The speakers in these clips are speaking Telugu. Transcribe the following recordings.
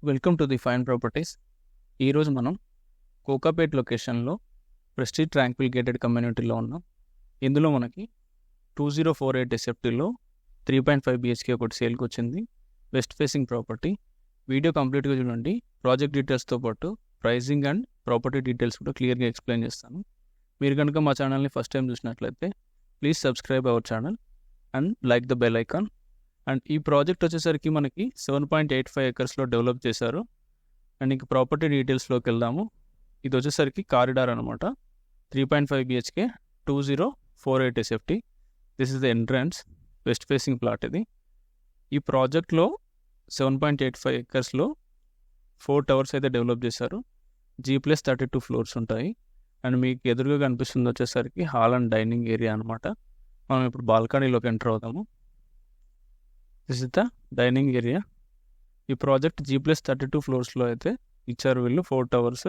Welcome to the fine properties. ఈరోజు మనం కోకాపేట్ లొకేషన్లో ప్రెస్టీజ్ ట్రాంక్విల్ గేటెడ్ కమ్యూనిటీలో ఉన్నాం. ఇందులో మనకి 2048 ఎస్ఎఫ్టీలో 3.5 BHK ఒకటి సేల్కి వచ్చింది. West facing property. వీడియో కంప్లీట్గా చూడండి. ప్రాజెక్ట్ డీటెయిల్స్తో పాటు ప్రైజింగ్ అండ్ ప్రాపర్టీ డీటెయిల్స్ కూడా క్లియర్గా ఎక్స్ప్లెయిన్ చేస్తాను. మీరు కనుక మా ఛానల్ని ఫస్ట్ టైం చూసినట్లయితే please subscribe our channel and like the bell icon. And ఈ ప్రాజెక్ట్ వచ్చేసరికి మనకి 7.85 ఎకర్స్లో డెవలప్ చేశారు. అండ్ ఇంక ప్రాపర్టీ డీటెయిల్స్లోకి వెళ్దాము. ఇది వచ్చేసరికి కారిడార్ అనమాట. 3.5 BHK 2048 SFT. This is the entrance. West facing plot ఇది. ఈ ప్రాజెక్ట్లో 7.85 ఎకర్స్లో 4 టవర్స్ అయితే డెవలప్ చేశారు. G+32 ఫ్లోర్స్ ఉంటాయి. అండ్ మీకు ఎదురుగా కనిపిస్తుంది వచ్చేసరికి హాల్ అండ్ డైనింగ్ ఏరియా అనమాట. మనం ఇప్పుడు బాల్కనీలోకి ఎంటర్ అవుతాము. This is the dining area. ఈ ప్రాజెక్ట్ G+32 ఫ్లోర్స్లో అయితే ఇచ్చారు వీళ్ళు. 4 టవర్స్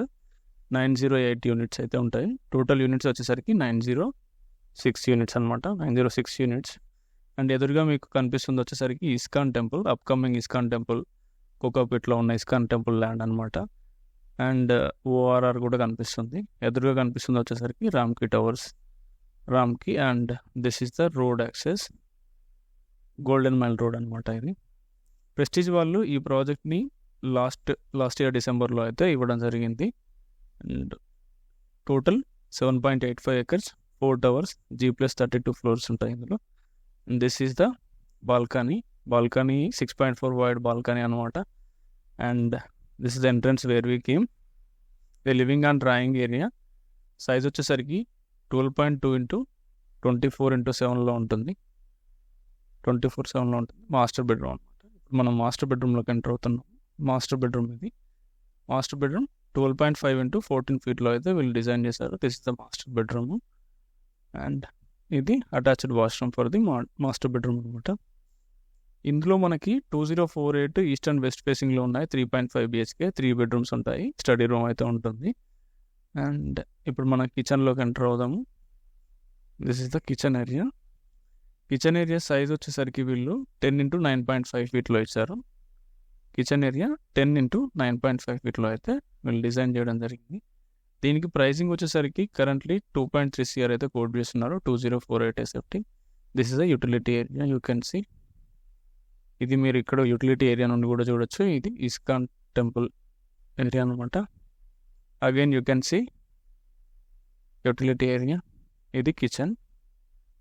908 యూనిట్స్ అయితే ఉంటాయి. టోటల్ యూనిట్స్ వచ్చేసరికి 906 యూనిట్స్ అనమాట. 906 యూనిట్స్. అండ్ ఎదురుగా మీకు కనిపిస్తుంది వచ్చేసరికి ISKCON temple, upcoming ISKCON temple, కోకాపేట్లో ఉన్న ఇస్కాన్ టెంపుల్ ల్యాండ్ అనమాట. అండ్ ORR కూడా కనిపిస్తుంది. ఎదురుగా కనిపిస్తుంది వచ్చేసరికి Ramky towers, Ramky. And this is the road access, golden mile road అనమాట ఇది. ప్రెస్టీజ్ వాళ్ళు ఈ ప్రాజెక్ట్ని లాస్ట్ ఇయర్ డిసెంబర్లో అయితే ఇవ్వడం జరిగింది. And total 7.85 acres, 4 towers, G+32 floors ఉంటాయి ఇందులో. This is the balcony. 6.4 wide balcony అనమాట. And this is the entrance where we came. The living and drawing area. Size వచ్చేసరికి 12.2 into 24:7లో ఉంటుంది. 24/7లో ఉంటుంది. మాస్టర్ బెడ్రూమ్ అనమాట. ఇప్పుడు మనం మాస్టర్ బెడ్రూమ్లోకి ఎంటర్ అవుతున్నాం. మాస్టర్ బెడ్రూమ్ ఇది. మాస్టర్ బెడ్రూమ్ 12.5 into 14 feetలో అయితే వీళ్ళు డిజైన్ చేశారు. This is the master bedroom. And ఇది attached washroom for the master bedroom అనమాట. ఇందులో మనకి 2048 ఈస్ట్ అండ్ వెస్ట్ ఫేసింగ్లో ఉన్నాయి. 3.5 BHK 3 బెడ్రూమ్స్ ఉంటాయి. స్టడీ రూమ్ అయితే ఉంటుంది. అండ్ ఇప్పుడు మన కిచెన్లోకి ఎంటర్ అవుదాము. This is the kitchen area. Kitchen area size వచ్చేసరికి వీళ్ళు 10 into 9.5 feetలో ఇచ్చారు. కిచెన్ ఏరియా 10 into 9.5 feetలో అయితే వీళ్ళు డిజైన్ చేయడం జరిగింది. దీనికి ప్రైసింగ్ వచ్చేసరికి కరెంట్లీ 2.3 CR అయితే కోట్ చేస్తున్నారు. 2048 SFT. This is a utility area. You can see. ఇది మీరు ఇక్కడ యూటిలిటీ ఏరియా నుండి కూడా చూడొచ్చు. ఇది ఇస్కాన్ టెంపుల్ ఏరియా అనమాట. Again you can see utility area. ఇది కిచెన్.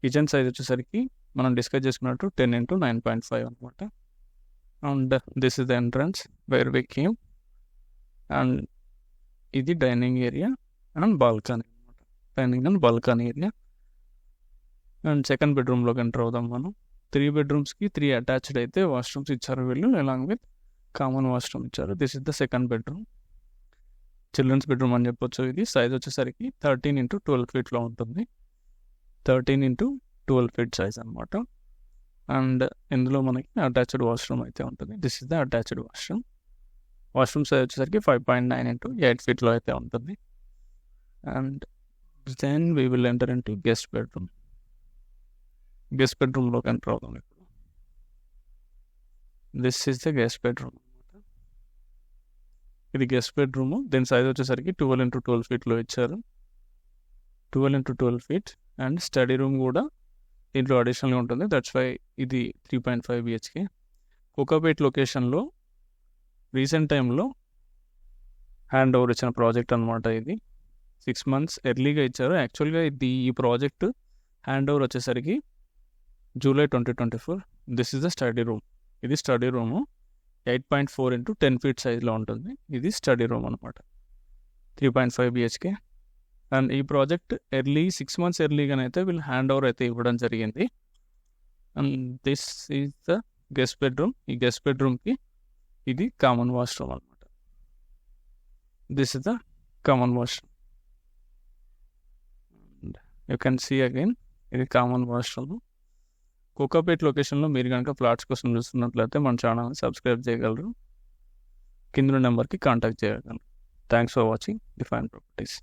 కిచెన్ సైజ్ వచ్చేసరికి మనం డిస్కస్ చేసుకున్నట్టు 10 into 9.5 అనమాట. And this is the entrance where we came. And ఇది డైనింగ్ ఏరియా అండ్ బాల్కనీ అనమాట. Dining and balcony area. And second బెడ్రూమ్లోకి ఎంటర్ అవుదాం మనం. 3 bedrooms-కి 3 అటాచ్డ్ అయితే వాష్రూమ్స్ ఇచ్చారు వీళ్ళు, అలాంగ్ విత్ కామన్ వాష్రూమ్ ఇచ్చారు. This is the second bedroom. Children's bedroom అని చెప్పొచ్చు. ఇది సైజ్ వచ్చేసరికి 13 into 12 feetలో ఉంటుంది. 13 into 12 feet సైజ్ అనమాట. అండ్ ఇందులో మనకి అటాచ్డ్ వాష్రూమ్ అయితే ఉంటుంది. This is the attached washroom. Washroom size వచ్చేసరికి 5.9 into 8 feetలో అయితే ఉంటుంది. And then we will enter into guest bedroom. Guest బెడ్రూమ్లోకి ఎంటర్ అవుతాం ఇప్పుడు. This is the guest bedroom అనమాట. ఇది గెస్ట్ బెడ్రూమ్. దీని సైజ్ వచ్చేసరికి 12 into 12 feetలో ఇచ్చారు. 12 into 12 feet. And study room కూడా దీంట్లో అడిషనల్గా ఉంటుంది. దట్స్ వై ఇది 3.5 BHK. కోకాపేట్ లొకేషన్లో రీసెంట్ టైంలో హ్యాండ్ ఓవర్ ఇచ్చిన ప్రాజెక్ట్ అనమాట. ఇది 6 months ఎర్లీగా ఇచ్చారు. యాక్చువల్గా ఈ ప్రాజెక్ట్ హ్యాండ్ ఓవర్ వచ్చేసరికి July 2024. This is the study room. ఇది స్టడీ రూము 8.4 into 10 feet సైజ్లో ఉంటుంది. ఇది స్టడీ రూమ్ అనమాట. 3.5 BHK. అండ్ ఈ ప్రాజెక్ట్ 6 months ఎర్లీగానైతే వీళ్ళు హ్యాండ్ ఓవర్ అయితే ఇవ్వడం జరిగింది. And this is the guest bedroom. ఈ గెస్ట్ బెడ్రూమ్కి ఇది కామన్ వాష్రూమ్ అనమాట. This is the common washroom. You can see again ఇది కామన్ వాష్రూమ్. కోకాపేట్ లొకేషన్లో మీరు కనుక ఫ్లాట్స్ కోసం చూస్తున్నట్లయితే మన ఛానల్ని సబ్స్క్రైబ్ చేయగలరు. కింద నెంబర్కి కాంటాక్ట్ చేయగలరు. Thanks for watching the fine properties.